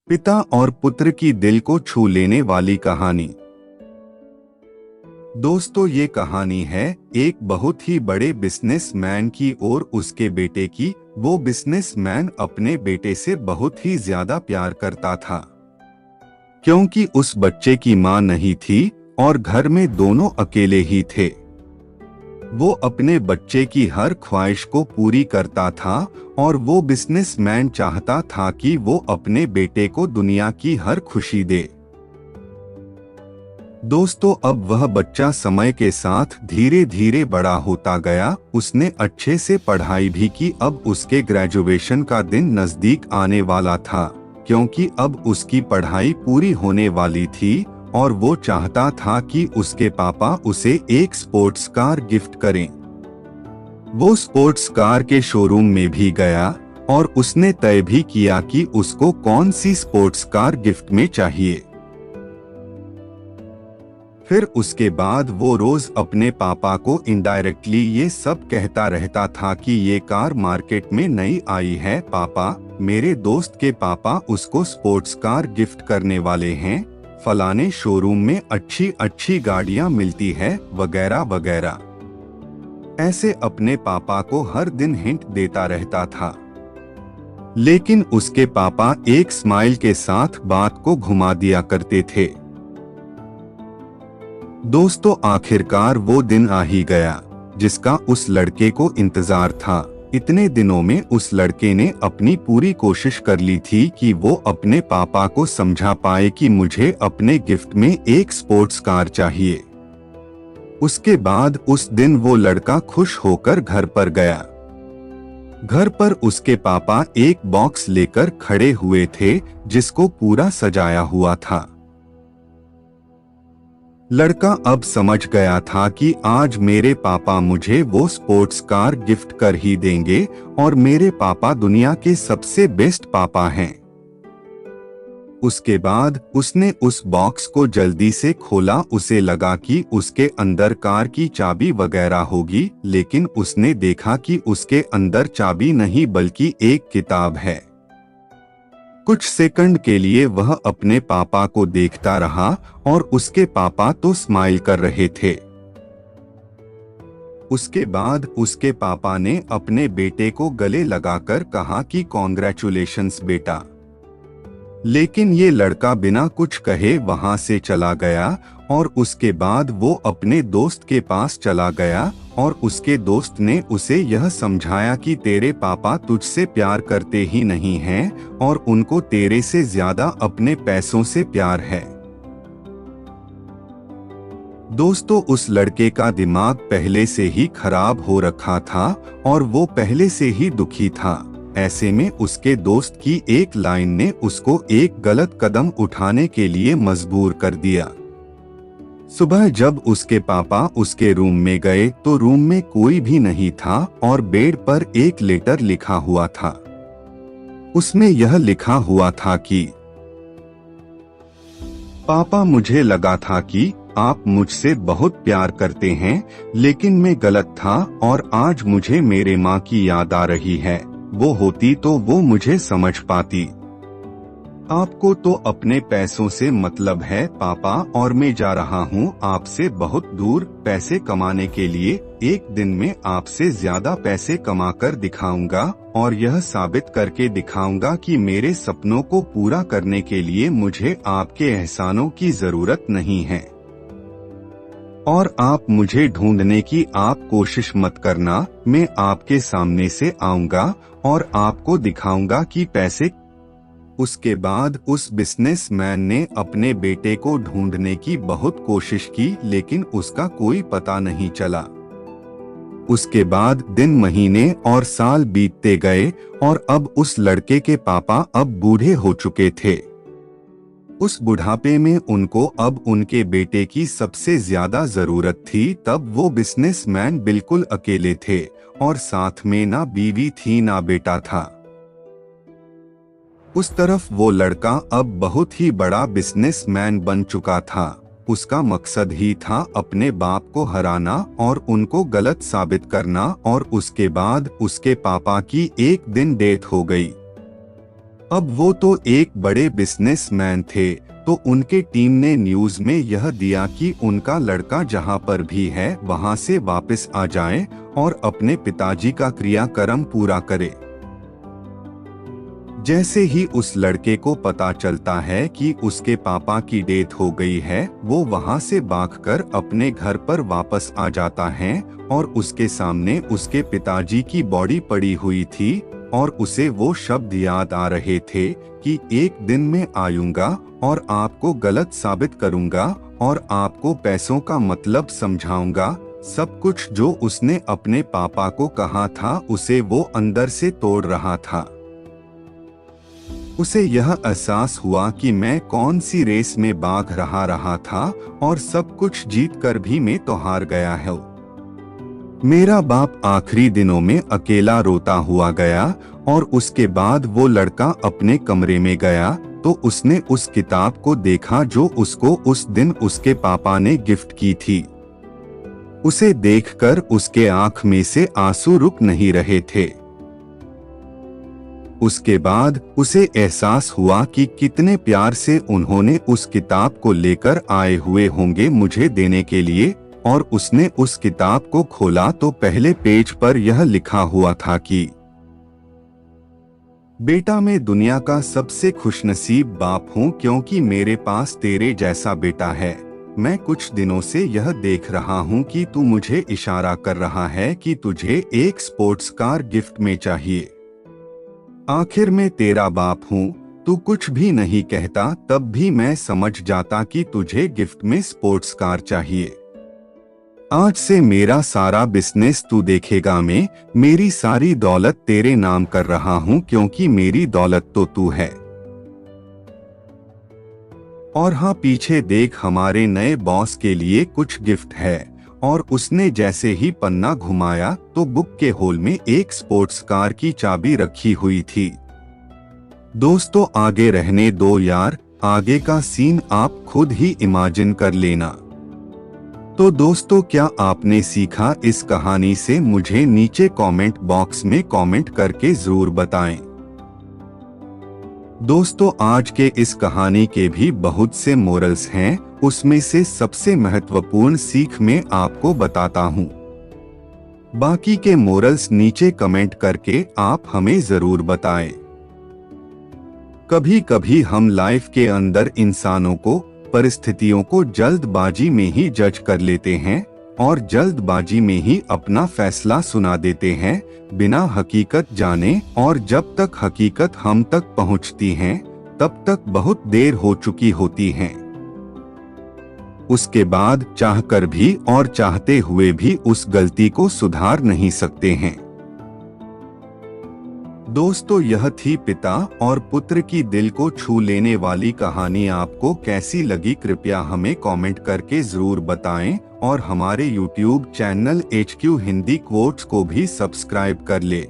पिता और पुत्र की दिल को छू लेने वाली कहानी। दोस्तों, ये कहानी है एक बहुत ही बड़े बिजनेसमैन की और उसके बेटे की। वो बिजनेसमैन अपने बेटे से बहुत ही ज्यादा प्यार करता था, क्योंकि उस बच्चे की मां नहीं थी और घर में दोनों अकेले ही थे। वो अपने बच्चे की हर ख्वाहिश को पूरी करता था और वो बिजनेसमैन चाहता था कि वो अपने बेटे को दुनिया की हर खुशी दे। दोस्तों, अब वह बच्चा समय के साथ धीरे धीरे बड़ा होता गया। उसने अच्छे से पढ़ाई भी की। अब उसके ग्रेजुएशन का दिन नजदीक आने वाला था, क्योंकि अब उसकी पढ़ाई पूरी होने वाली थी और वो चाहता था कि उसके पापा उसे एक स्पोर्ट्स कार गिफ्ट करें। वो स्पोर्ट्स कार के शोरूम में भी गया और उसने तय भी किया कि उसको कौन सी स्पोर्ट्स कार गिफ्ट में चाहिए। फिर उसके बाद वो रोज अपने पापा को इनडायरेक्टली ये सब कहता रहता था कि ये कार मार्केट में नई आई है पापा, मेरे दोस्त के पापा उसको स्पोर्ट्स कार गिफ्ट करने वाले हैं, फलाने शोरूम में अच्छी अच्छी गाड़ियां मिलती है, वगैरह वगैरह। ऐसे अपने पापा को हर दिन हिंट देता रहता था, लेकिन उसके पापा एक स्माइल के साथ बात को घुमा दिया करते थे। दोस्तों, आखिरकार वो दिन आ ही गया जिसका उस लड़के को इंतजार था। इतने दिनों में उस लड़के ने अपनी पूरी कोशिश कर ली थी कि वो अपने पापा को समझा पाए कि मुझे अपने गिफ्ट में एक स्पोर्ट्स कार चाहिए। उसके बाद उस दिन वो लड़का खुश होकर घर पर गया। घर पर उसके पापा एक बॉक्स लेकर खड़े हुए थे जिसको पूरा सजाया हुआ था। लड़का अब समझ गया था कि आज मेरे पापा मुझे वो स्पोर्ट्स कार गिफ्ट कर ही देंगे और मेरे पापा दुनिया के सबसे बेस्ट पापा हैं। उसके बाद उसने उस बॉक्स को जल्दी से खोला। उसे लगा कि उसके अंदर कार की चाबी वगैरह होगी, लेकिन उसने देखा कि उसके अंदर चाबी नहीं बल्कि एक किताब है। कुछ सेकंड के लिए वह अपने पापा को देखता रहा और उसके पापा तो स्माइल कर रहे थे। उसके बाद उसके पापा ने अपने बेटे को गले लगाकर कहा कि कॉन्ग्रेचुलेशंस बेटा। लेकिन ये लड़का बिना कुछ कहे वहां से चला गया और उसके बाद वो अपने दोस्त के पास चला गया और उसके दोस्त ने उसे यह समझाया कि तेरे पापा तुझसे प्यार करते ही नहीं हैं और उनको तेरे से ज्यादा अपने पैसों से प्यार है। दोस्तों, उस लड़के का दिमाग पहले से ही खराब हो रखा था और वो पहले से ही दुखी था। ऐसे में उसके दोस्त की एक लाइन ने उसको एक गलत कदम उठाने के लिए मजबूर कर दिया। सुबह जब उसके पापा उसके रूम में गए तो रूम में कोई भी नहीं था और बेड पर एक लेटर लिखा हुआ था। उसमें यह लिखा हुआ था कि पापा, मुझे लगा था कि आप मुझसे बहुत प्यार करते हैं, लेकिन मैं गलत था और आज मुझे मेरे माँ की याद आ रही है। वो होती तो वो मुझे समझ पाती। आपको तो अपने पैसों से मतलब है पापा, और मैं जा रहा हूँ आपसे बहुत दूर पैसे कमाने के लिए। एक दिन में आपसे ज्यादा पैसे कमाकर दिखाऊंगा और यह साबित करके दिखाऊंगा कि मेरे सपनों को पूरा करने के लिए मुझे आपके एहसानों की जरूरत नहीं है। और आप मुझे ढूंढने की आप कोशिश मत करना, मैं आपके सामने से आऊंगा और आपको दिखाऊंगा कि पैसे। उसके बाद उस बिजनेसमैन ने अपने बेटे को ढूंढने की बहुत कोशिश की, लेकिन उसका कोई पता नहीं चला। उसके बाद दिन, महीने और साल बीतते गए और अब उस लड़के के पापा अब बूढ़े हो चुके थे। उस बुढ़ापे में उनको अब उनके बेटे की सबसे ज्यादा जरूरत थी। तब वो बिजनेसमैन बिल्कुल अकेले थे और साथ में ना बीवी थी ना बेटा था। उस तरफ वो लड़का अब बहुत ही बड़ा बिजनेसमैन बन चुका था। उसका मकसद ही था अपने बाप को हराना और उनको गलत साबित करना। और उसके बाद उसके पापा की एक दिन डेथ हो गई। अब वो तो एक बड़े बिजनेसमैन थे, तो उनके टीम ने न्यूज में यह दिया कि उनका लड़का जहां पर भी है वहां से वापस आ जाए और अपने पिताजी का क्रियाक्रम पूरा करे। जैसे ही उस लड़के को पता चलता है कि उसके पापा की डेथ हो गई है, वो वहां से भागकर अपने घर पर वापस आ जाता है और उसके सामने उसके पिताजी की बॉडी पड़ी हुई थी और उसे वो शब्द याद आ रहे थे कि एक दिन मैं आऊंगा और आपको गलत साबित करूंगा और आपको पैसों का मतलब समझाऊंगा। सब कुछ जो उसने अपने पापा को कहा था उसे वो अंदर से तोड़ रहा था। उसे यह एहसास हुआ कि मैं कौन सी रेस में भाग रहा था और सब कुछ जीत कर भी मैं तो हार गया है। मेरा बाप आखिरी दिनों में अकेला रोता हुआ गया और उसके बाद वो लड़का अपने कमरे में गया तो उसने उस किताब को देखा जो उसको उस दिन उसके पापा ने गिफ्ट की थी। उसे देखकर उसके आंख में से आंसू रुक नहीं रहे थे। उसके बाद उसे एहसास हुआ कि कितने प्यार से उन्होंने उस किताब को लेकर आए हुए होंगे मुझे देने के लिए, और उसने उस किताब को खोला तो पहले पेज पर यह लिखा हुआ था कि बेटा, मैं दुनिया का सबसे खुशनसीब बाप हूँ क्योंकि मेरे पास तेरे जैसा बेटा है। मैं कुछ दिनों से यह देख रहा हूँ कि तू मुझे इशारा कर रहा है कि तुझे एक स्पोर्ट्स कार गिफ्ट में चाहिए। आखिर मैं तेरा बाप हूँ, तू कुछ भी नहीं कहता तब भी मैं समझ जाता कि तुझे गिफ्ट में स्पोर्ट्स कार चाहिए। आज से मेरा सारा बिजनेस तू देखेगा। मैं मेरी सारी दौलत तेरे नाम कर रहा हूँ क्योंकि मेरी दौलत तो तू है। और हाँ, पीछे देख, हमारे नए बॉस के लिए कुछ गिफ्ट है। और उसने जैसे ही पन्ना घुमाया तो बुक के होल में एक स्पोर्ट्स कार की चाबी रखी हुई थी। दोस्तों, आगे रहने दो यार, आगे का सीन आप खुद ही इमेजिन कर लेना। तो दोस्तों, क्या आपने सीखा इस कहानी से? मुझे नीचे कमेंट बॉक्स में कमेंट करके जरूर बताएं। दोस्तों, आज के इस कहानी के भी बहुत से मोरल्स हैं, उसमें से सबसे महत्वपूर्ण सीख मैं आपको बताता हूँ। बाकी के मोरल्स नीचे कमेंट करके आप हमें जरूर बताएं। कभी कभी हम लाइफ के अंदर इंसानों को, परिस्थितियों को जल्दबाजी में ही जज कर लेते हैं और जल्दबाजी में ही अपना फैसला सुना देते हैं बिना हकीकत जाने, और जब तक हकीकत हम तक पहुंचती है तब तक बहुत देर हो चुकी होती है। उसके बाद चाहकर भी और चाहते हुए भी उस गलती को सुधार नहीं सकते हैं। दोस्तों, यह थी पिता और पुत्र की दिल को छू लेने वाली कहानी। आपको कैसी लगी कृपया हमें कमेंट करके जरूर बताएं और हमारे YouTube channel HQ Hindi quotes को भी सब्सक्राइब कर ले।